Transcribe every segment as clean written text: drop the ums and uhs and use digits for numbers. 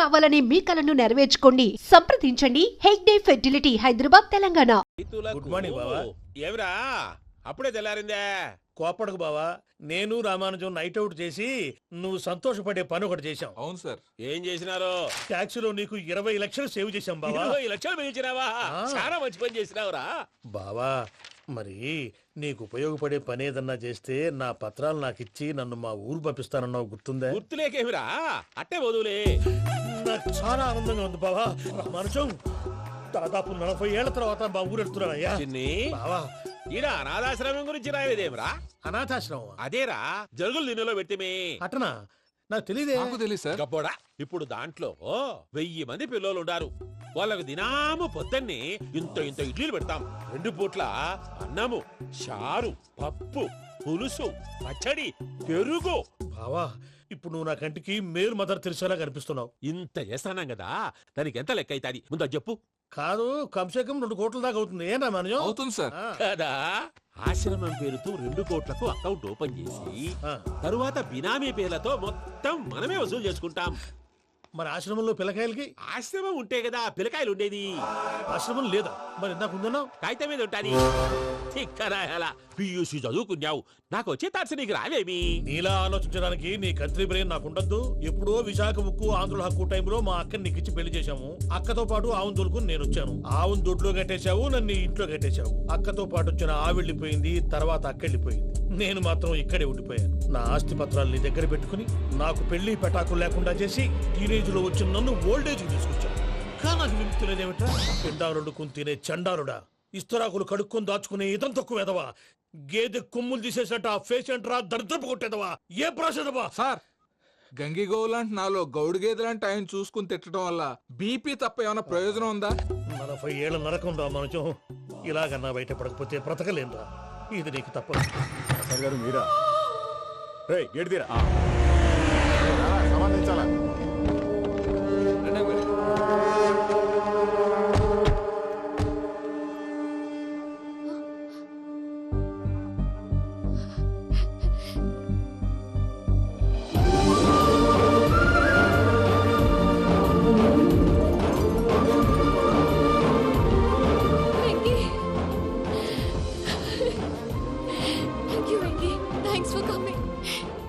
కావాలనే మీ కలను నెరవేర్చుకోండి. సంప్రదించండి Hegde fertility, Hyderabad, Telangana. Good morning బావా. ఏమిరా అప్పుడే తెల్లారిందే? కోపడకు బావా, నేను రామానుజం నైట్ అవుట్ చేసి నువ్వు సంతోషపడే పని ఒకటి చేశాం. అవును సార్. ఏం చేసినారు? ట్యాక్సీలో నీకు 20 లక్షలు సేవ్ చేశాం బావా. 20 లక్షలు పెంచినావా? చాలా మంచి పని చేసినావురా బావా, మరి నీకు ఉపయోగపడే పని ఏదన్నా చేస్తే నా పత్రాలు నాకు ఇచ్చి నన్ను మా ఊరు పంపిస్తానన్నావు, గుర్తుందా? గుర్తులేకేమిరా, అట్టే వదులే. నాకు చాలా ఆనందంగా ఉంది బావా. రామానుజం, దాదాపు 40 ఏళ్ల తర్వాత మా ఊరు వెళ్తున్నానయ్యా. చిన్ని బావా, ఈడ అనాథాశ్రమం గురించి రాయలేదేమిరా? అనాథాశ్రమం అదేరా, జరుగులు దీనిలో పెట్టిమే. అటనా? నాకు తెలియదే. నాకు తెలియదు సార్. గబ్బోడా, ఇప్పుడు దాంట్లో 1000 మంది పిల్లలు ఉండారు. వాళ్ళకు దినాము పొద్దున్నే ఇంత ఇంత ఇడ్లీలు పెడతాం. 2 పూట్ల అన్నము, చారు, పప్పు, పులుసు, పచ్చడి, పెరుగు. బావా, ఇప్పుడు నువ్వు నా కంటికి మేలు మదర్ తెరిసేలా కనిపిస్తున్నావు. ఇంత చేస్తానం కదా, దానికి ఎంత లెక్క అవుతుంది ముందు అది చెప్పు. కాదు, కంసే కం 2 కోట్ల దాకా అవుతుంది. ఏం రామానుజం? అవుతుంది సార్. కదా, ఆశ్రమం పేరుతో 2 కోట్లకు అకౌంట్ ఓపెన్ చేసి తరువాత బినామీ పేర్లతో మొత్తం మనమే వసూలు చేసుకుంటాం. మరి ఆశ్రమంలో పిల్లకాయలకి? ఆశ్రమం ఉంటే కదా పిల్లకాయలు ఉండేది. ఆశ్రమం లేదా? మరి ఇందాక ఉందన్నావు. కాగితం మీద ఉంటాది. చిక్కరాయాలా పియూసీ చదువుకున్నావు, నాకు వచ్చే తాట్స్ నీకు రావేమి? నీలా ఆలోచించడానికి నీ కత్రి బ్రెయిన్ నాకు ఉండద్దు. ఎప్పుడో విశాఖ ఉక్కు ఆంధ్రుల హక్కు టైంలో మా అక్కని నీకు ఇచ్చి పెళ్లి చేశాము. అక్కతో పాటు ఆవును దొడుకుని నేను వచ్చాను. ఆవును దొడ్లో కట్టేశావు, నన్ను ఇంట్లో కట్టేశావు. అక్కతో పాటు వచ్చిన ఆవిళ్ళిపోయింది, తర్వాత అక్కెళ్ళిపోయింది. నేను మాత్రం ఇక్కడే ఉండిపోయాను. నా ఆస్తి పత్రాలు నీ దగ్గర పెట్టుకుని నాకు పెళ్లి పెటాకులు లేకుండా చేసి టీనేజ్ లో వచ్చిన నన్ను ఓల్డేజ్ తీసుకొచ్చాను. కానీ నాకు విముక్తి లేదేమిట్రా? పిండారుడుకుని తినే చండారుడా, ఇస్తరాకులు కడుక్కొని దాచుకునే ఇతం తక్కువ ఎదవా, గేదె కొమ్ములు తీసేసట ఆ పేషెంట్ రా, దరిద్రపు కొట్టేదవా, ఏ ప్రాసెదవా? సార్, గంగిగోవు లాంటి నాలో గౌడు గేదె లాంటి ఆయన చూసుకుని తిట్టడం వల్ల బీపీ తప్ప ఏమైనా ప్రయోజనం ఉందా? 40 ఏళ్ళ నరకం రా మనచం. ఇలాగన్నా బయటపడకపోతే బ్రతకలేనురా. ఇది నీకు తప్పదు. సార్ గారు మీరా? రే గేట్ తీరా, సమాధించాలా?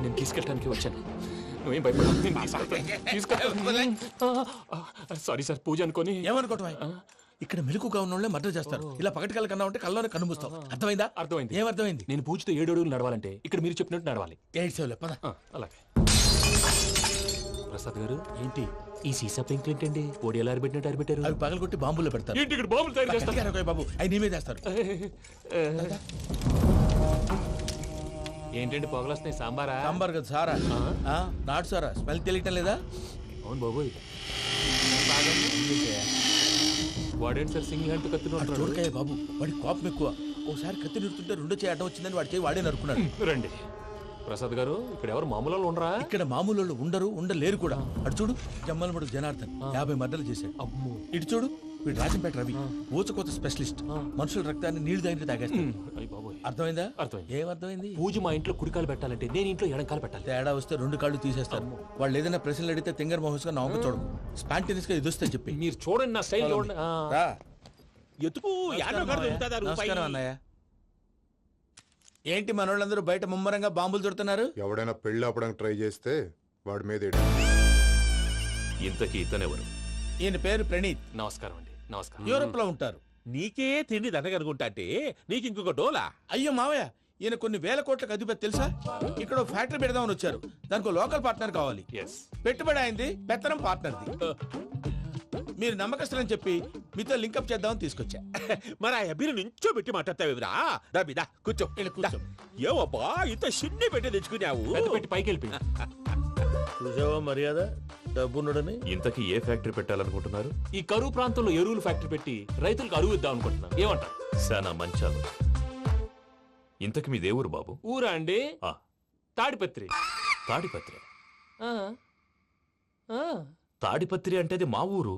నేను తీసుకెళ్ళడానికి వచ్చాను. నువ్వేం భయపడవు. సారీ సార్, పూజ అనుకోని. ఏమనుకోవటం? ఇక్కడ మెలకుగా ఉన్న వాళ్ళే మర్డర్ చేస్తారు. ఇలా పగటి కళ్ళ కన్నా ఉంటే కళ్ళలోనే కనుమూస్తావు. అర్థమైందా? అర్థమైంది. ఏమర్థమైంది? నేను పూజతో 7 అడుగులు నడవాలంటే ఇక్కడ మీరు చెప్పినట్టు నడవాలి. 8 సేవలే పద. అలాగే. ప్రసాద్ గారు, ఏంటి ఈ సీసా పెంకులు ఏంటండి? ఓడి ఎలా అరబెట్టినట్టు అరబెట్టారు? అవి పగలగొట్టి బాంబులో పెడతారు. ఏంటి ఇక్కడ బాంబులు తయారు చేస్తారు? బాబు, అవి నీ మీద వేస్తారు. ఏంటండి పొగలొస్తున్నాయి? సాంబారా? సాంబార్ కదా సారా. నాటు సారా. స్మెల్ తెలియటం లేదా? అవును బాబోయ్. వాడేంటి సార్ సింగిల్ హ్యాండ్ కత్తి చూడకాయ బాబు, వాడి కోపం ఎక్కువ. ఓసారి కత్తి నిరుతుంటే 2 చేయి అడ్డం వచ్చిందని వాడి చేయి వాడే నరుకున్నాడు. రండి ప్రసాద్ గారు, ఇక్కడ ఎవరు మామూలు వాళ్ళు ఉండరా? ఇక్కడ మామూలు వాళ్ళు ఉండరు, ఉండలేరు కూడా. అటు చూడు, జమ్మలమడు జనార్దన్ 50 మర్డర్లు చేశాడు. అమ్మో. ఇటు చూడు, వీడు రాజంపేట రవి, ఊచకోత స్పెషలిస్ట్. మనుషుల రక్తాన్ని నీళ్లు దగ్గర తాగేస్తాడు. అర్థమైందా? అర్థమైంది. ఏమర్థమైంది? పూజ మా ఇంట్లో కుడికాలు పెట్టాలంటే నేను ఇంట్లో ఎడంకాలు పెట్టాలి. తేడా వస్తే 2 కాళ్ళు తీసేస్తారు. వాళ్ళు ఏదైనా ప్రశ్నలు అడిగితే తింగర్ మహోస్ గా నవ్వు చూడకు. స్పాంటినియస్ గా ఎదుస్తా చెప్పి. మీరు చూడండి నా స్టైల్. రా. ఎతుకు యాడో కాడ దొరుకుతుందా రూపాయి? నమస్కారం అన్నయ్య. ఏంటి మనోళ్ళందరూ బయట ముమ్మరంగా బాంబులు దొరుకుతున్నారు? ఎవడైనా పెళ్లి ఆపడానికి ట్రై చేస్తే వాడి మీద ఇంతకీ ఇతనెవరు? ఈయన పేరు ప్రణీత్. నమస్కారం అండి. నమస్కారం. యూరోప్ లో ఉంటారు. నీకే తిండి దండగనుకుంటా అంటే నీకు ఇంకొక డోలా? అయ్యో మావయ్య, ఈయన కొన్ని వేల కోట్లకు అధిపతి తెలుసా? ఇక్కడ ఓ ఫ్యాక్టరీ పెడదామని వచ్చారు. దానికి లోకల్ పార్ట్నర్ కావాలి. పెట్టుబడి అయింది, పెత్తనం పార్ట్నర్ది. మీరు నమ్మకస్తులని చెప్పి మీతో లింకప్ చేద్దామని తీసుకొచ్చా. మరి ఆ అబ్బిని నుంచో పెట్టి మాట్లాడతావేమిరా? దాబిదా కూర్చో. ఏవబ్బా ఇంత సిన్ని పెట్టి తెచ్చుకున్నావు? పెట్టి పైకి వెళ్ళిపోయి. చూసావా మర్యాద, డబ్బున్నడని. ఇంతకీ ఏ ఫ్యాక్టరీ పెట్టాలనుకుంటున్నారు? ఈ కరువు ప్రాంతంలో ఎరువులు ఫ్యాక్టరీ పెట్టి రైతులకు అరువు ఇద్దాం అనుకుంటున్నాను. ఏమంటారు? శానా మంచాలు. ఇంతకి మీ దేవురు బాబు? ఊరా అండి? ఆ. తాడిపత్రి. తాడిపత్రి? ఆ. ఆ. తాడిపత్రి అంటే అది మా ఊరు.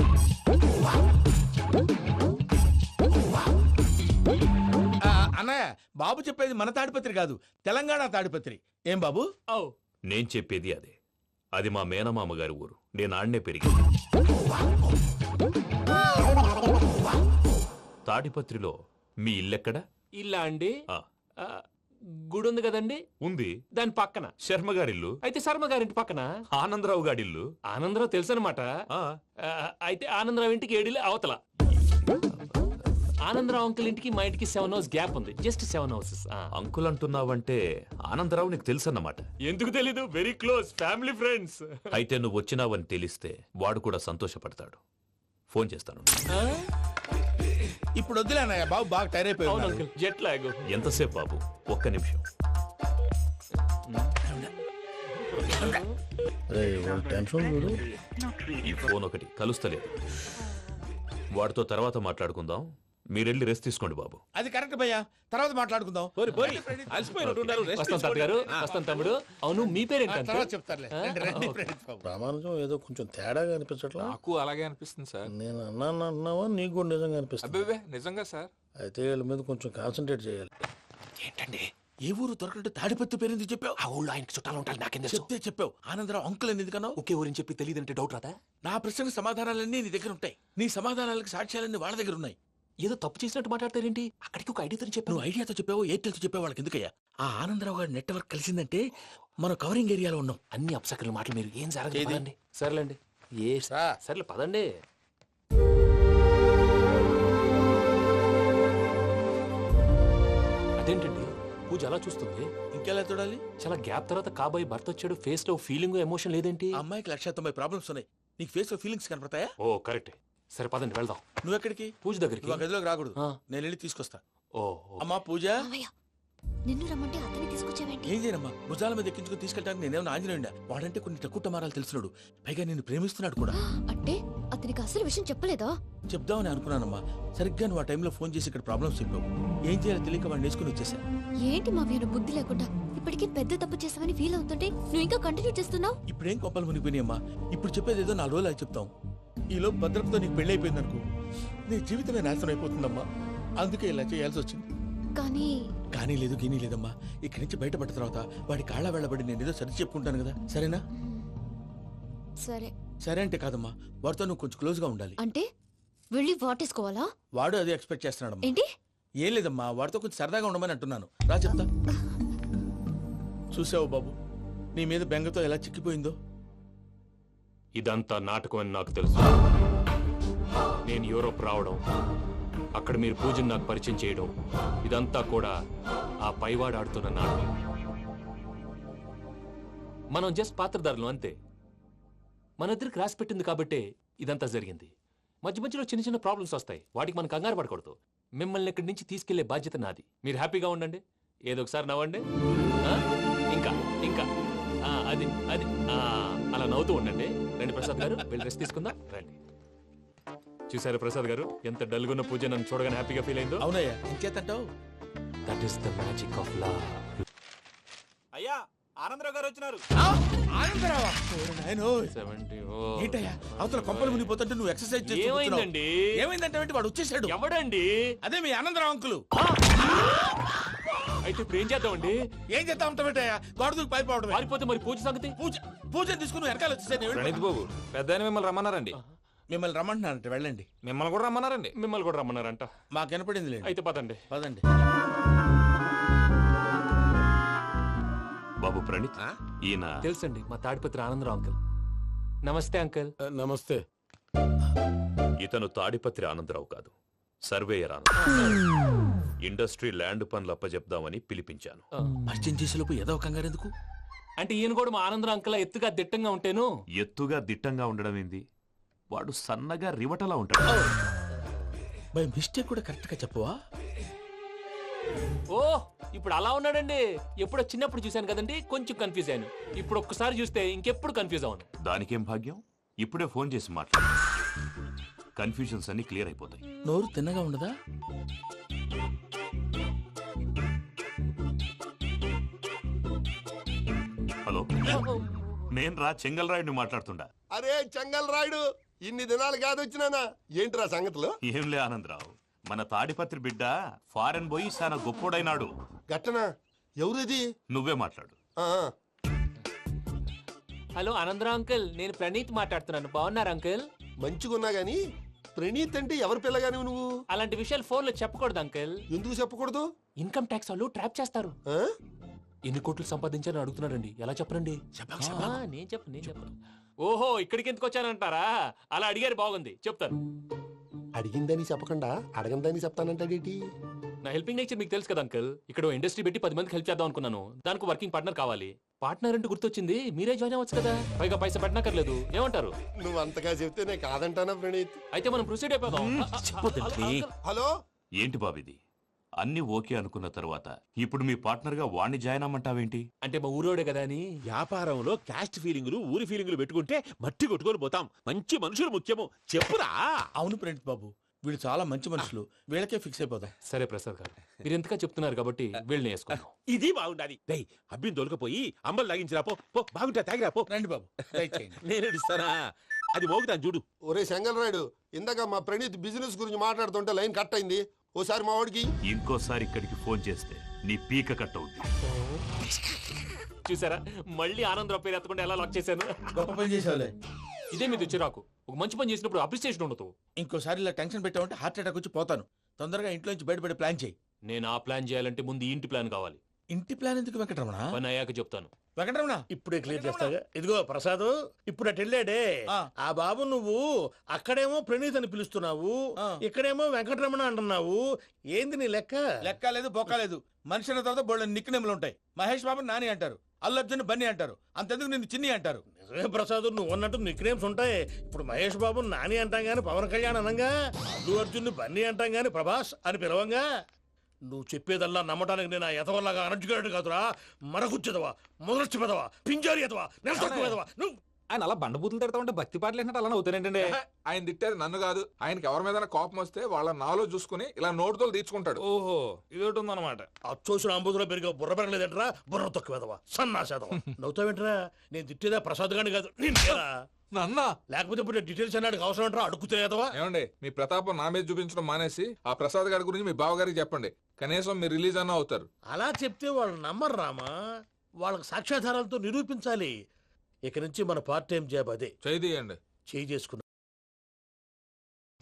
అన్నయ్య, బాబు చెప్పేది మన తాడిపత్రి కాదు, తెలంగాణ తాడిపత్రి. ఏం బాబు? నేను చెప్పేది అదే. అది మా మేనమామ గారి ఊరు. నేను ఆడనే పెరిగింది. తాడిపత్రిలో మీ ఇల్లెక్కడ? ఇల్లా అండి? ఆ, ఆ, గుడి ఉంది కదండి, ఉంది. దాని పక్కన. శర్మ గారిల్లు. అయితే శర్మ గారింటి పక్కన ఆనందరావు గారిల్లు. ఆనందరావు తెలుసు అనమాట. ఆ, అయితే ఆనందరావు ఇంటికి 7 ఇళ్ళు అవతల. ఆనందరావు అంకుల్ ఇంటికి మా ఇంటికి 7 హౌస్ గ్యాప్ ఉంది, జస్ట్ 7 హౌసెస్. అంకుల్ అంటున్నావంటే ఆనందరావు నీకు తెలుసన్నమాట. ఎందుకు తెలీదు, వెరీ క్లోజ్ ఫ్యామిలీ ఫ్రెండ్స్. అయితే నువ్వు వచ్చినావని తెలిస్తే వాడు కూడా సంతోషపడతాడు. ఫోన్ చేస్తాను. ఇప్పుడు వద్దులే అన్నయ్య, బాబు బాగా టైర్ అవును అయిపోయి అంకుల్, జెట్ లాగ్. ఎంతసేపు బాబు? ఒక్క నిమిషం. ఈ ఫోన్ ఒకటి కలుస్తలేదు. వాడితో తర్వాత మాట్లాడుకుందాం. మీరెళ్ళి రెస్ట్ తీసుకోండి బాబు. అది కరెక్ట్ భయ్యా, తర్వాత మాట్లాడుకుందాం. అలసిపోయినట్టున్నారు, rest వస్తాం తాత గారు, వస్తాం తమ్ముడు. అవును, మీ పేరేంటి తర్వాత అంకుల్? చెప్తారులే. రండి, రండి, ఫ్రెండ్స్ బాబు. ప్రామాణికం ఏదో కొంచెం తేడాగా అనిపించట్లా. నాకు అలాగే అనిపిస్తుంది సార్. నేను అన్నాను అంటున్నావా, నీకు కూడా నిజంగా అనిపిస్తుంది. అబ్బే నిజంగా సార్. అయితే వీళ్ళ మీద కొంచెం కాన్సన్ట్రేట్ చేయాలి. ఏంటండి ఏ ఊరు దొరకట్టు తాడిపత్రి పేరు ఎందుకు చెప్పావు? ఆ ఊళ్ళో ఆయనకి చుట్టాలు ఉంటారు, నాకేం తెలుసు. చెప్తే చెప్పావు. ఆనందరావు అంకుల్ అని ఎందుకన్నావు? ఒకే ఊరిని చెప్పి తెలియదంటే డౌట్ రాదా? నా ప్రశ్నకు సమాధానాలన్నీ నీ దగ్గర ఉంటాయి. నీ సమాధానాలకు సాక్ష్యాలన్నీ వాళ్ళ దగ్గర ఉన్నాయి. ఏదో తప్పు చేసినట్టు మాట్లాడతారేంటి? అక్కడికి ఒక ఐడియాతో చెప్పాను. నువ్వు ఐడియాతో చెప్పావు, ఎయిర్టెల్తో చెప్పావు, వాళ్ళకి ఎందుకయ్యా? ఆ ఆనందరావు గారి నెట్వర్క్ కలిసిందంటే మనం కవరింగ్ ఏరియాలో ఉన్నాం. అన్ని అప్సకర్ల మాటలు మీరు ఏం ఏది? జరగదండి. సర్లేండి, సర్లే పదండి. అదేంటండి పూజ అలా చూస్తుంది? ఇంకెలా చూడాలి? చాలా గ్యాప్ తర్వాత కాబోయే భర్త వచ్చాడు, ఫేస్ లో ఫీలింగ్ ఎమోషన్ లేదేంటి? ఆ అమ్మాయికి 190 ప్రాబ్లమ్స్ ఉన్నాయి. నీకు ఫేస్ లో ఫీలింగ్స్ కనపడతాయా? ఓ కరెక్ట్. సరే పదండి వెళ్దాం. నువ్వు ఎక్కడికి? పూజ దగ్గరికి. నువ్వు ఆ గదిలోకి రాకూడదు. ఆ. నేను వెళ్ళి తీసుకొస్తా. ఓ అమ్మా పూజ, మావయ్య, నిన్ను రమ్మంటే అతన్ని తీసుకొచ్చావేంటి? ఏం చేయనమ్మా, భుజాల మీద ఎక్కించుకుని తీసుకెళ్ళడానికి నేనేమన్నా ఆంజనేయుడా? వాడంటే కొన్ని తక్కువ టమారాలు తెలిసినాడు, పైగా నిన్ను ప్రేమిస్తున్నాడు కూడా. అంటే అతనికి అసలు విషయం చెప్పలేదా? చెప్దామని అనుకున్నానమ్మా. సరిగ్గా నువ్వు ఆ టైంలో ఫోన్ చేసి ఇక్కడ ప్రాబ్లమ్స్ చెప్పావు. ఏం చేయాలో తెలియక వాడిని నేర్చుకుని వచ్చేసా. ఏంటి మావయ్య బుద్ధి లేకుండా? ఇప్పటికే పెద్ద తప్పు చేసావని ఫీల్ అవుతుంటే నువ్వు ఇంకా కంటిన్యూ చేస్తున్నావు. ఇప్పుడేం కొప్పలు మునిగిపోయినాయమ్మా. ఇప్పుడు చెప్పేది ఏదో 4 రోజులు అది చెప్తాం. ఈలోపు భద్రతతో నీకు పెళ్లి అయిపోయింది అనుకో, నీ జీవితమే నాశనం అయిపోతుందమ్మా. అందుకే ఇలా చేయాల్సి వచ్చింది. కానీ కానీ లేదు, గీనీ లేదమ్మా. ఇక్కడి నుంచి బయటపడ్డ తర్వాత వాడి కాళ్ళ వెళ్ళబడి నేను ఏదో సరి చెప్పుకుంటాను కదా, సరేనా? సరే సరే అంటే కాదమ్మా, వాడితో నువ్వు కొంచెం క్లోజ్ గా ఉండాలి. అంటే వెళ్ళి వాటేసుకోవాలా? వాడు అదే ఎక్స్పెక్ట్ చేస్తున్నాడమ్మా. ఏంటి? ఏం లేదమ్మా, వాడితో కొంచెం సరదాగా ఉండమని అంటున్నాను. రా చెప్తా. చూసావు బాబు, నీ మీద బెంగతో ఎలా చిక్కిపోయిందో. ఇదంతా నాటకం అని నాకు తెలుసు. నేను యూరోప్ రావడం, అక్కడ మీరు పూజను నాకు పరిచయం చేయడం, ఇదంతా కూడా ఆ పైవాడు ఆడుతున్న నాటకం. మనం జస్ట్ పాత్రధారులు అంతే. మన ఇద్దరికి రాసి పెట్టింది కాబట్టే ఇదంతా జరిగింది. మధ్య మధ్యలో చిన్న చిన్న ప్రాబ్లమ్స్ వస్తాయి, వాటికి మనం కంగారు పడకూడదు. మిమ్మల్ని ఇక్కడి నుంచి తీసుకెళ్లే బాధ్యత నాది. మీరు హ్యాపీగా ఉండండి, ఏదో ఒకసారి నవ్వండి. ఆ? ఇంకా ఇంకా అది అది అలా నవ్వుతూ ఉండండి. రండి ప్రసాద్ గారు, వెళ్ళి రెస్ట్ తీసుకుందాం రండి. చూసారు ప్రసాద్ గారు, ఎంత డల్గున్న పూజ నన్ను చూడగానే హ్యాపీగా ఫీల్ అయిందో. అవునయ్యా, ఇంకేతంటావు? That is the magic of love. అయ్యా ఆనందరావు గారు వచ్చినారు. ఆనందరావా? ఓరి నాయనో. 70. ఏంటయ్యా అవతల కొంపలు మునిగిపోతుంటే నువ్వు ఎక్సర్సైజ్ చేస్తూ కూర్చున్నావు. ఏమైందండి? ఏమైందంటే వాడు వచ్చేసాడు. ఎవడండి? అదే మీ ఆనందరావు అంకులు. అయితే ఇప్పుడు ఏం చేద్దామండి? ఏం చేస్తా ఉంటావేటయ్యా, గోడ దూకి పైపోవడమే. పారిపోతే మరి పూజ సంగతి? పూజ తీసుకుని వెనకాల వచ్చేసాను. ప్రణీత్ బాబు, పెద్ద మిమ్మల్ని రమ్మన్నారండి. మిమ్మల్ని రమ్మంటున్నారంట, వెళ్ళండి. మిమ్మల్ని కూడా రమ్మన్నారండి. మిమ్మల్ని కూడా రమ్మన్నారంట. మాకు వినపడింది లేదు. అయితే పదండి. పదండి. బాబు ప్రణీత్, ఈయన తెలుసండి, మా తాడిపత్రి ఆనందరావు అంకుల్. నమస్తే అంకుల్. నమస్తే. ఇతను తాడిపత్రి ఆనందరావు కాదు, సర్వేయర్ ఆనందరావు. ఇండస్ట్రీ ల్యాండ్ పనులు అప్పజెప్దామని పిలిపించాను. పరిచయం చేసేలోపు ఏదో కంగారు ఎందుకు? అంటే ఈయన కూడా మా ఆనందరావు అంకుల్ ఎత్తుగా దిట్టంగా ఉంటాను. ఎత్తుగా దిట్టంగా ఉండడం ఏంది, వాడు సన్నగా రివటలా ఉంటాడు. బై మిస్టేక్ కూడా కరెక్ట్ గా చెప్పవా? ఓ ఇప్పుడు అలా ఉన్నాడండి. ఎప్పుడో చిన్నప్పుడు చూశాను కదండి, కొంచెం కన్ఫ్యూజ్ అయ్యాను. ఇప్పుడు ఒక్కసారి చూస్తే ఇంకెప్పుడు కన్ఫ్యూజ్ అవును. దానికేం భాగ్యం, ఇప్పుడే ఫోన్ చేసి మాట్లాడు. కన్ఫ్యూజన్స్ అన్ని క్లియర్ అయిపోతాయి. నోరు తిన్నగా ఉండదా? హలో, నేను రా చెంగల్రాయుడిని మాట్లాడుతుండా. అరే చెంగల్ రాయుడు, ఇన్ని దినాలు కాదు వచ్చినానా? ఏంట్రా సంగతులు? ఏంలే ఆనందరావు, మన తాడిపత్రి బిడ్డ ఫారెన్ పోయి చాలా గొప్పోడైనాడు. గట్టనా? ఎవరిది? నువ్వే మాట్లాడు. ఆ, హలో ఆనందరావు అంకుల్, నేను ప్రణీత్ మాట్లాడుతున్నాను. బాగున్నారు అంకుల్? మంచిగున్నా గాని ప్రణీత్ అంటే ఎవరి పిల్లగాని నువ్వు? అలాంటి విషయాలు ఫోన్ లో చెప్పకూడదు అంకుల్. ఎందుకు చెప్పకూడదు? ఇన్కమ్ ట్యాక్స్ వాళ్ళు ట్రాప్ చేస్తారు. ఆ? ఎన్ని కోట్లు సంపాదించాలని అడుగుతున్నారండి. ఎలా చెప్పరండి? నేను చెప్పను. ఓహో, ఇక్కడికి ఎందుకు వచ్చానంటారా? అలా అడిగారు, బాగుంది, చెప్తాను. అడిగిందని చెప్పకుండా అడగందని చెప్తానంటాడేటి? నా హెల్పింగ్ నేచర్ మీకు తెలుసు కదా అంకుల్. ఇక్కడ ఇండస్ట్రీ పెట్టి 10 మందికి హెల్ప్ చేద్దాం అనుకున్నాను. దానికి వర్కింగ్ పార్ట్నర్ కావాలి. పార్ట్నర్ అంటే గుర్తొచ్చింది, మీరే జాయిన్ అవ్వచ్చు కదా. పైగా పైసా పెట్టనక్కర్లేదు. ఏమంటారు? నువ్వు అంతగా చెప్తే నేను కాదంటానా ప్రణీత్? అయితే మనం ప్రొసీడ్ అయిపోదాం. హలో, ఏంటి బాబిది? అన్ని ఓకే అనుకున్న తర్వాత ఇప్పుడు మీ పార్ట్నర్ గా వాణ్ణి జాయిన్ అమ్మంటావేంటి? అంటే మా ఊరోడే కదా అని. వ్యాపారంలో క్యాస్ట్ ఫీలింగులు ఊరి ఫీలింగులు పెట్టుకుంటే మట్టి కొట్టుకొని పోతాం. మంచి మనుషులు ముఖ్యము, చెప్పురా. అవును ప్రణీత్ బాబు, వీళ్ళు చాలా మంచి మనుషులు. వీళ్ళకే ఫిక్స్ అయిపోదాం. సరే ప్రసాద్ గారు, మీరు ఎంతగా చెప్తున్నారు కాబట్టి వీళ్ళని వేసుకున్నాం. ఇది బాగుండాలి. డై అబ్బిని తోలుకపోయి అంబలు తాగించిరా పో. పో, బాగుంటా తాగిరా పో. రండి బాబు, దయచేయండి. నేను ఇస్తానా? అది మోగుతాను చూడు. ఒరే చెంగల్ రాయుడు, ఇందాక మా ప్రణీత్ బిజినెస్ గురించి మాట్లాడుతుంటే లైన్ కట్ అయింది. ఓసారి మా వాడికి ఇంకోసారి ఇక్కడికి ఫోన్ చేస్తే నీ పీక కట్ అవుద్ది. చూసారా, మళ్ళీ ఆనందరావు పేరు ఎత్తకుండా ఎలా లాక్ చేశాను. గొప్ప పని చేసేవాళ్ళే. ఇదే మీ చిరాకు. ఒక మంచి పని చేసినప్పుడు అప్రిసియేషన్ ఉండదు. ఇంకోసారి ఇలా టెన్షన్ పెట్టామంటే హార్ట్ అటాక్ వచ్చి పోతాను. తొందరగా ఇంట్లో నుంచి బయటపడే ప్లాన్ చేయి. నేను ఆ ప్లాన్ చేయాలంటే ముందు ఈ ఇంటి ప్లాన్ కావాలి. ఇంటి ప్లాన్ ఎందుకు వెంకటరమణ? పని అయ్యాక చెప్తాను. వెంకటరమణ, ఇప్పుడే క్లియర్ చేస్తాగా. ఇదిగో ప్రసాద్, ఇప్పుడు అటు వెళ్ళాడే ఆ. ఆ బాబు, నువ్వు అక్కడేమో ప్రణీత్ అని పిలుస్తున్నావు, ఆ. ఇక్కడేమో వెంకటరమణ అంటున్నావు. ఏంది నీ లెక్క? లెక్క లేదు, బొక్క లేదు. మనిషి అన్న తర్వాత బోళ్ళ నిక్ నెమ్లు ఉంటాయి. మహేష్ బాబు నాని అంటారు, అల్లు అర్జున్ బన్నీ అంటారు, అంతెందుకు నిన్ను చిన్ని అంటారు. నిజమే ప్రసాద్, నువ్వు అన్నట్టు నిక్నేమ్స్ ఉంటాయి. ఇప్పుడు మహేష్ బాబు నాని అంటాం గాని పవన్ కళ్యాణ్ అనంగా, అల్లు అర్జున్ బన్నీ అంటాం గాని ప్రభాస్ అని పిలవంగా. నువ్వు చెప్పేదల్లా నమ్మటానికి నేను ఎతవల్లాగా అనర్జుకేటెడ్ కాదురా. మరగుచ్చదవా, మొదలచ్చి పెదవా, పింజారి ఎదవా, నెలసొక్కు పెదవా నువ్వు. ఆయన అలా బండబూతులు తిడతా ఉంటే భక్తి పాటలు ఏంటంటే అలా అవుతానంటే. ఆయన తిట్టేది నన్ను కాదు, ఆయనకి ఎవరి మీద కోపం వస్తే వాళ్ళ నాలో చూసుకుని ఇలా నోటుతో తీర్చుకుంటాడు. ఓహో, ఇదొకటి ఉందన్నమాట. అచ్చోసిన అంబుధులో పెరిగే బుర్ర పెరగలేదంటరా, బుర్ర తొక్కు పెదవా, సన్నాసేదవా. నవ్వుతావేంట్రా? నేను తిట్టేదా ప్రసాద్ గాని కాదు, నిన్నేరా. నన్నా? లేకపోతే ఇప్పుడు డీటెయిల్స్ అన్నాడు అవసరం అంటారా? అడుగుతాయేదవా. ఏమండి, మీ ప్రతాపం నా మీద చూపించడం మానేసి ఆ ప్రసాద్ గారి గురించి మీ బావగారికి చెప్పండి. కనీసం మీరు రిలీజ్ అన్న అవుతారు. అలా చెప్తే వాళ్ళు నమ్మరు రామా. వాళ్ళకి సాక్ష్యాధారాలతో నిరూపించాలి. ఇక నుంచి మన పార్ట్ టైం జాబ్ అదే. చేయండి. చేయి చేసుకున్నా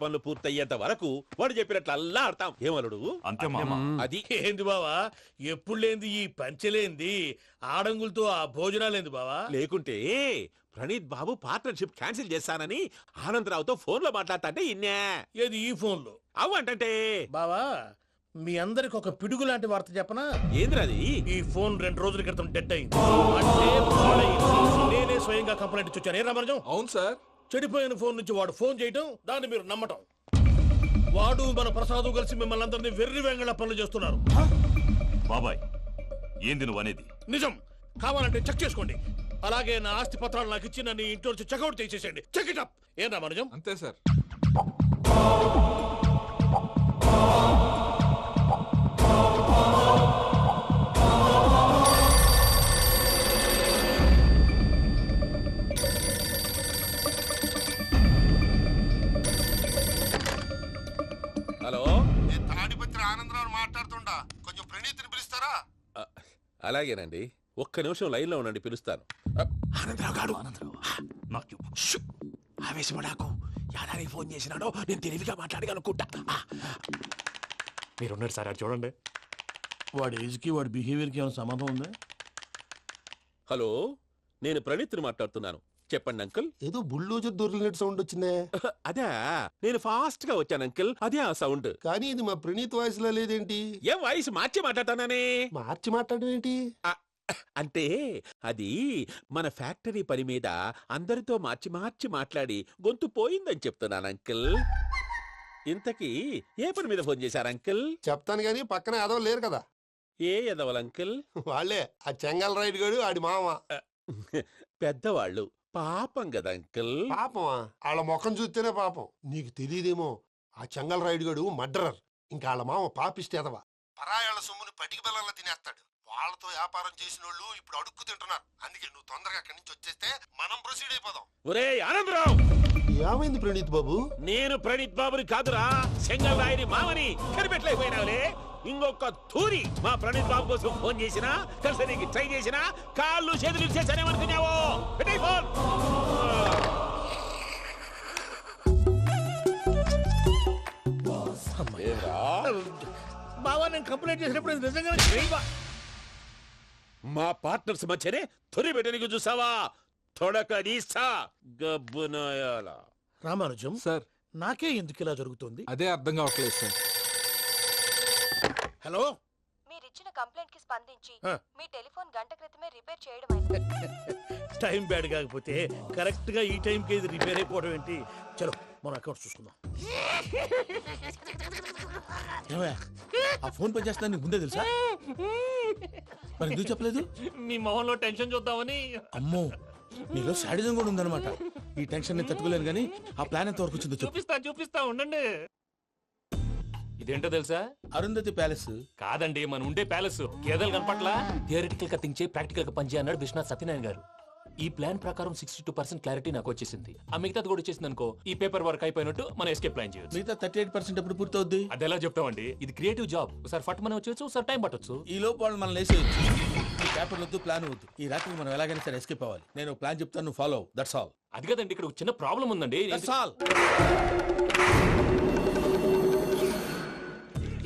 పనులు పూర్తయ్యేంత వరకు వాడు చెప్పినట్లు అల్లా ఆడతాం. ఏమలుడు? అంతే మామ. అది ఏంది బావా, ఎప్పుడు లేంది ఈ పంచలేంది, ఆడంగులతో ఆ భోజనాలేంది బావా? లేకుంటే ప్రణీత్ బాబు పార్ట్నర్షిప్ క్యాన్సిల్ చేస్తానని ఆనందరావుతో ఫోన్ లో మాట్లాడతాంటే ఇన్నే. ఏది ఈ ఫోన్ లో? అవు అంటే బావా, మీ అందరికి ఒక పిడుగు లాంటి వార్త చెప్పనా? ఏంద్రది? ఈ ఫోన్ 2 రోజుల క్రితం డెడ్ అయింది. అంటే పాడైంది. నేనే స్వయంగా కంప్లైంట్ ఇచ్చి వచ్చాను. ఏ రామరాజం? అవును సార్. చెడిపోయిన ఫోన్ నుంచి వాడు ఫోన్ చేయటం, దాన్ని మీరు నమ్మటం. వాడు మన ప్రసాదు కలిసి మిమ్మల్ని అందరినీ వెర్రి వెంగళ పనులు చేస్తున్నారు. బాబాయ్, ఏంది నువ్వు అనేది? నిజం. కావాలంటే చెక్ చేసుకోండి. అలాగే నా ఆస్తి పత్రాలు నాకు ఇచ్చి నన్ను ఇంట్లో నుంచి చెక్అౌట్ చేసేసేయండి. Check it up. ఏం రామరాజం? అంతే సార్. హలో, నేను తాడిపత్రి ఆనందరావు మాట్లాడుతుండా, కొంచెం ప్రణీత్ని పిలుస్తారా? అలాగేనండి. ఒక్క నిమిషం లైన్ లో ఉండండి, పిలుస్తాను. ఆనందరావు గాడు. షూ! ఆవేశపడాకు. యాదానికి ఫోన్ చేసినాడో నేను తెలివిగా మాట్లాడగలనుకుంటా. మీరున్నారు సార్, అది చూడండి. వాడి ఏజ్కి వాడి బిహేవియర్కి ఏమైనా సంబంధం ఉందా? హలో, నేను ప్రణీత్ని మాట్లాడుతున్నాను. చెప్పండి అంకుల్. ఏదో బుల్డోజర్ దొరికినట్టు సౌండ్ వచ్చిందే. అదే, నేను ఫాస్ట్ గా వచ్చాను అంకుల్. అదే ఆ సౌండ్. కానీ ఇది మా ప్రణీత్ వాయిస్ లో లేదేంటి? ఏ వాయిస్ మార్చి మాట్లాడతాననే? మార్చి మాట్లాడడం ఏంటి? అంటే అది మన ఫ్యాక్టరీ పని మీద అందరితో మార్చి మార్చి మాట్లాడి గొంతు పోయిందని చెప్తున్నాను అంకుల్. ఇంతకీ ఏ పని మీద ఫోన్ చేశారు అంకుల్? చెప్తాను గానీ పక్కన ఏదో లేరు కదా. ఏ ఎదవలు అంకుల్? వాళ్ళే ఆ చెంగల్ రైడ్ గడు ఆడి మామ. పెద్దవాళ్ళు, పాపం కదా అంకుల్. పాపమా? వాళ్ళ ముఖం చూస్తేనే పాపం. నీకు తెలియదేమో, ఆ చెంగల్ రైడ్ గడు మర్డరర్. ఇంకా వాళ్ళ మామ పాపిస్తేదవా. పరాయాళ్ళ సొమ్ముని పటికి బెల్లంలో తినేస్తాడు. వాళ్ళతో వ్యాపారం చేసిన వాళ్ళు ఇప్పుడు అడుక్కు తింటున్నారు. అందుకే నువ్వు తొందరగా అక్కడి నుంచి వచ్చేస్తే మనం ప్రొసీడ్ అయిపోదాం. ఒరే ఆనందరావు! ఏమైంది ప్రణీత్ బాబు? నేను ప్రణీత్ బాబుని కాదురా, సెంగల్ రాయని మామని కనిపెట్టలేకపోయినావులే. ఇంకొక తూరి మా ప్రణీత్ బాబు కోసం ఫోన్ చేసినా కలిసి నీకు ట్రై చేసినా కాళ్ళు చేతులు ఇచ్చేసానేమనుకున్నావో పెట్టేయ్ ఫోన్. బావా నేను కంప్లైంట్ చేసినప్పుడు ఇది నిజంగానే చేయవా? మా పార్ట్నర్స్ మధ్యనే తొలి పెట్టడానికి చూసావా? తొడక నీస్తా గబ్బునాయాల. రామానుజం సార్ నాకే ఎందుకు ఇలా జరుగుతుంది? అదే అర్థం కావట్లేదు సార్. హలో, మీరిచ్చిన కంప్లైంట్ కి స్పందించి ఆ. మీ టెలిఫోన్ గంట క్రితమే రిపేర్ చేయడం అయింది. టైం బ్యాడ్ కాకపోతే కరెక్ట్ గా ఈ టైం కి ఇది రిపేర్ అయిపోవడం ఏంటి? చలో మన అకౌంట్ చూసుకుందాం. ఏమయ్య, ఆ ఫోన్ పనిచేస్తుందని నీకు ముందే తెలుసా? మరి ఎందుకు చెప్పలేదు? మీ మొహంలో టెన్షన్ చూద్దామని. అమ్మో, నీలో శాడిజం కూడా ఉందన్నమాట. ఈ టెన్షన్ నేను తట్టుకోలేను కానీ ఆ ప్లాన్ ఎంత వరకు వచ్చిందో చెప్పు. చూపిస్తా ఉండండి. ఇదేంటో తెలుసా? అరుంధతి ప్యాలెస్. కాదండి, మన ఉండే ప్యాలెస్. గేదెలు కనపట్లా? థియరిటికల్ గా థింక్ చేయి, ప్రాక్టికల్ గా పనిచేయి అన్నాడు విశ్వనాథ్ సత్యనారాయణ గారు. ఈ ప్లాన్ ప్రకారం 62% క్లారిటీ నాకు వచ్చేసింది. ఆ మిగతాది కూడా వచ్చేసింది అనుకో, ఈ పేపర్ వర్క్ అయిపోయినట్టు మనం ఎస్కేప్ ప్లాన్ చేయొచ్చు. మిగతా 38% ఎప్పుడు పూర్తవుద్ది? అది ఎలా చెప్తామండి? ఇది క్రియేటివ్ జాబ్. ఒకసారి ఫట్ మనం వచ్చేచ్చు, ఒకసారి టైం పట్టొచ్చు. ఈ లోపు వాళ్ళు మనం లేసేయచ్చు. ఈ పేపర్ వద్దు, ప్లాన్ వద్దు. ఈ రాత్రికి మనం ఎలాగైనా సరే ఎస్కేప్ అవ్వాలి. నేను ప్లాన్ చెప్తాను, నువ్వు ఫాలో. That's all. అది కదండి, ఇక్కడ ఒక చిన్న ప్రాబ్లం ఉందండి. That's all.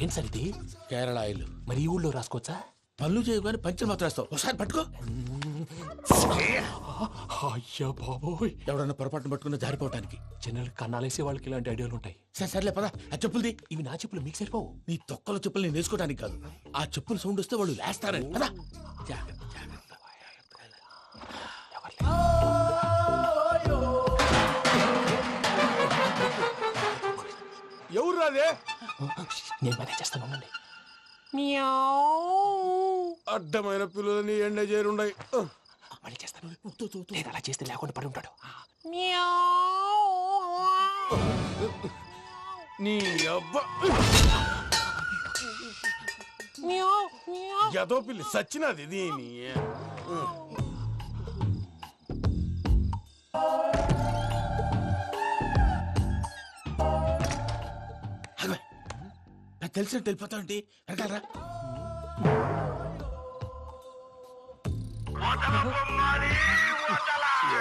ఏం సార్ ఇది? కేరళ ఆయిల్. మరి ఈ ఊళ్ళో రాసుకోవచ్చా? పనులు చేయగానే పంచర్ మాత్రం వేస్తావు. ఒకసారి పట్టుకో. అయ్యా బాబోయ్, ఎవడన్నా పొరపాటున పట్టుకున్న జారిపోవటానికి. జనరల్ కన్నాలేసే వాళ్ళకి ఇలాంటి ఐడియాలు ఉంటాయి. సర్లే పద. ఆ చెప్పులది. ఇవి నా చెప్పులు మీకు సరిపోవు. నీ తొక్కల చెప్పులు నేను వేసుకోవడానికి కాదు, ఆ చెప్పులు సౌండ్ వస్తే వాళ్ళు లేస్తారని. పద. జాగ్రత్త, జాగ్రత్త. ఎవరు రాదే? నేను పదే చేస్తాను, ఉండండి. అడ్డమైన పిల్లలని ఎండ చేరుండయి. మళ్ళీ చేస్తాను. లేదు, అలా చేస్తే లేకుండా పడి ఉంటాడు. నీ అబ్బ ఎదో పిల్లి సచ్చినది దీని. నాకు తెలిసినట్టు వెళ్ళిపోతా ఉంటే వెనకాలరా.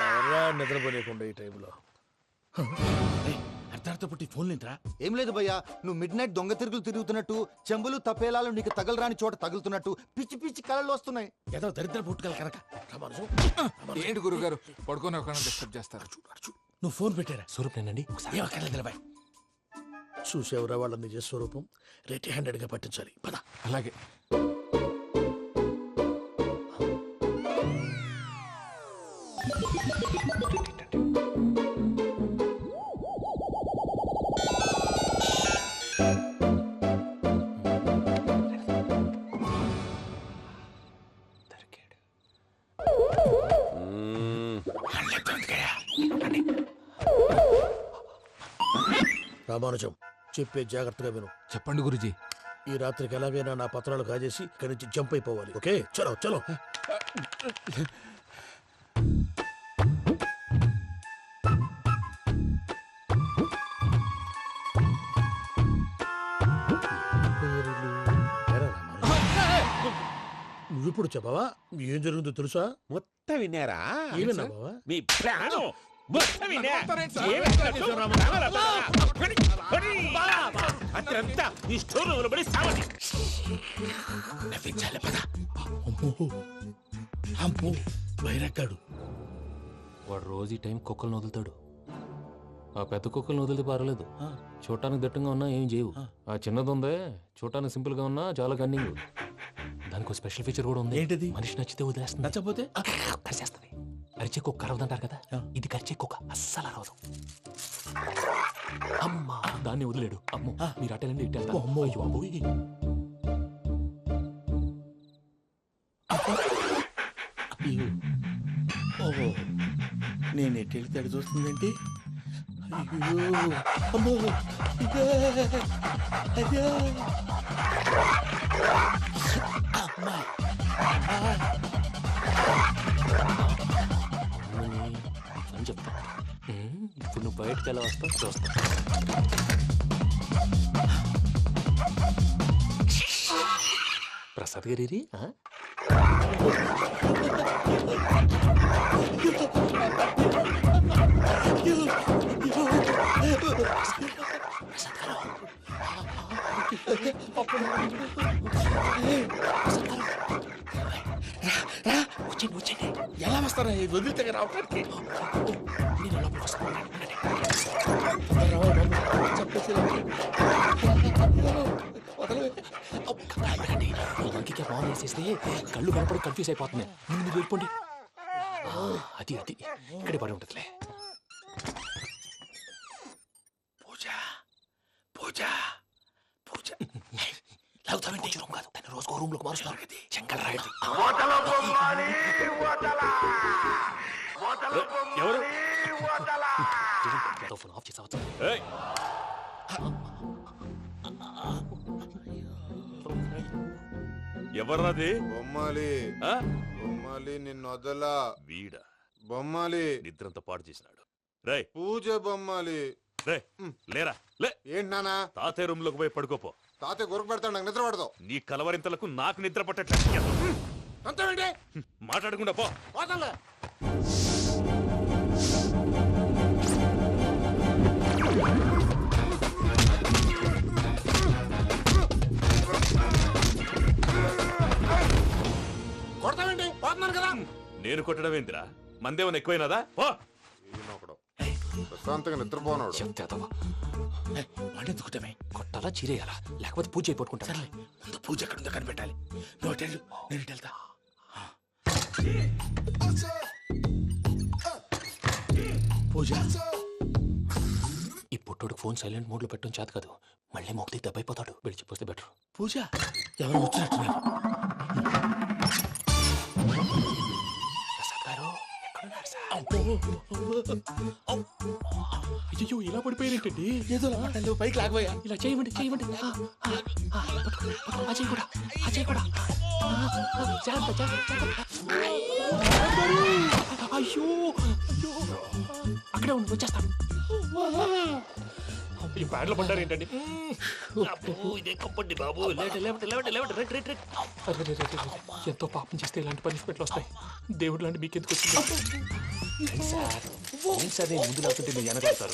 ఎవరా నిద్రపోలేకుండా ఈ టైంలో? అర్ధార్థ పుట్టి ఫోన్ లేంట్రా. ఏం లేదు భయ్యా, నువ్వు మిడ్ నైట్ దొంగ తిరుగులు తిరుగుతున్నట్టు, చెంబులు తపేలాలు నీకు తగలరాని చోట తగులుతున్నట్టు పిచ్చి పిచ్చి కళలు వస్తున్నాయి. ఏదో దరిద్ర పుట్టుకల కనుక. రామానుజం, ఏంటి గురుగారు పడుకొని ఒక డిస్టర్బ్ చేస్తారు? నువ్వు ఫోన్ పెట్టారా? స్వరూప్ నేనండి. ఒకసారి ఏమక్కర్లేదు నిలబాయ్. చూసేవరా వాళ్ళ నిజ స్వరూపం. రెట్టి హ్యాండెడ్ గా పట్టించాలి. పద. అలాగే. రామానుజం, చెప్పే జాగ్రత్తగా విను. చెప్పండి గురుజీ. ఈ రాత్రికి ఎలాగైనా నా పత్రాలు కాజేసి ఇక్కడి నుంచి జంప్ అయిపోవాలి. ఓకే, చలో చలో. నువ్విప్పుడు చెప్పవా? ఏం జరుగుతుందో తెలుసా? మొత్తం విన్నారా? ఏమన్నా బావా? మీ ప్లాను మొత్తం విన్నా. అత్రంతా ఈ స్టోర్ రూమ్ లో పడి సావండి. నవ్వించాలి, పద. అమ్మో అమ్మో, వైరక్కాడు. వాడు రోజు ఈ టైం కుక్కలను వదులుతాడు. ఆ పెద్ద కుక్కలను వదిలితే పర్వాలేదు, చూడటానికి దట్టంగా ఉన్నా ఏం చేయవు. ఆ చిన్నది ఉందే, చూడటానికి సింపుల్ గా ఉన్నా చాలా కన్నింగ్. దానికి ఒక స్పెషల్ ఫీచర్ కూడా ఉంది. ఏంటిది? మనిషి నచ్చితే వదిలేస్తుంది, నచ్చపోతే కరిచేస్తుంది. అరిచే కుక్క అరవదంటారు కదా, ఇది కరిచే కుక్క అస్సలు అరవదు. అమ్మా, దాన్ని వదిలేడు. అమ్మో, మీరు అటెండి ఇటు వెళ్తారు. అమ్మో. అయ్యో బాబోయ్. ఓహో, నేను ఎటు వెళ్తే అటు చూస్తుందేంటి? అయ్యో అమ్మో, ఇదే అయ్యో అమ్మా. అని చెప్తా. ఇప్పుడు నువ్వు బయటకు ఎలా వస్తావు చూస్తా. ప్రసాద్ గారి ఎలా వస్తారా వదిలితే రావడానికి మంకికి బాగా వేసేస్తే కళ్ళు కనపడి కన్ఫ్యూజ్ అయిపోతున్నాయి. ముందు మీరు వెళ్ళిపోండి. అది అది ఇక్కడే పడి ఉంటుందిలే. పూజ పూజ పూజ లాగుతామంటే రూమ్ కాదు, తన రోజుకో రూమ్ లోకి మారుస్తున్నారు కదా. చెంగల్ రాయుడు ఎవరు ఫోన్ ఆఫ్ చేసావచ్చు. ఎవర్రాది? బొమ్మాలి బొమ్మాలి నిన్ను వదలా. వీడ బొమ్మాలి నిద్రంతా పాడు చేసినాడు. రే పూజ బొమ్మాలి. రే లేరా లే. ఏంటి నానా? తాతయ్య రూమ్ లోకి పోయి పడుకోపో. తాతయ్య గొరకు పెడతాడు, నాకు నిద్ర పడతావు. నీ కలవరింతలకు నాకు నిద్ర పట్టట్లేదు. అంతేంటి? మాట్లాడకుండా పో. పోతాలే. కొడతావేంటి? పోతున్నాను కదా. నేను కొట్టడం ఏంటిరా? మందేమన్నా ఎక్కువైనదా? పో. ప్రశాంతంగా నిద్రపోనాడు. చెప్తేదవా వండెందుకుంటామే? కొట్టాలా చీరేయాలా లేకపోతే పూజ అయిపోట్టుకుంటా. సర్లే ముందు పూజ ఎక్కడ ఉందో కనిపెట్టాలి. నువ్వు వెళ్ళు, నేను వెళ్తా. పూజ ఈ పుట్టోడు ఫోన్ సైలెంట్ మోడ్ లో పెట్టడం చేత కాదు. మళ్ళీ మొక్కి దెబ్బైపోతాడు. వెళ్ళి చెప్పొస్తే బెటర్. పూజ ఎవరు వచ్చినట్టున్నారు. ప్రసాద్ గారు ఎక్కడున్నారు సార్? అయ్యో ఇలా పడిపోయినట్టండి. ఏదో మాటలు పైకి లాగబోయా. ఇలా చేయమండి చేయమండి. అజయ్ కూడా అజయ్ కూడా జాగ్రత్త జాగ్రత్త. అయ్యో అక్కడే ఉండి వచ్చేస్తాను. ఈ బ్యాడ్లో పడ్డారు ఏంటండి? ఎంతో పాపం చేస్తే ఇలాంటి పనిష్మెంట్లు వస్తాయి. దేవుడు లాంటి మీకు ఎందుకు వచ్చింది? సార్ ముందు లేకుంటే మీరు వెనకాడతారు.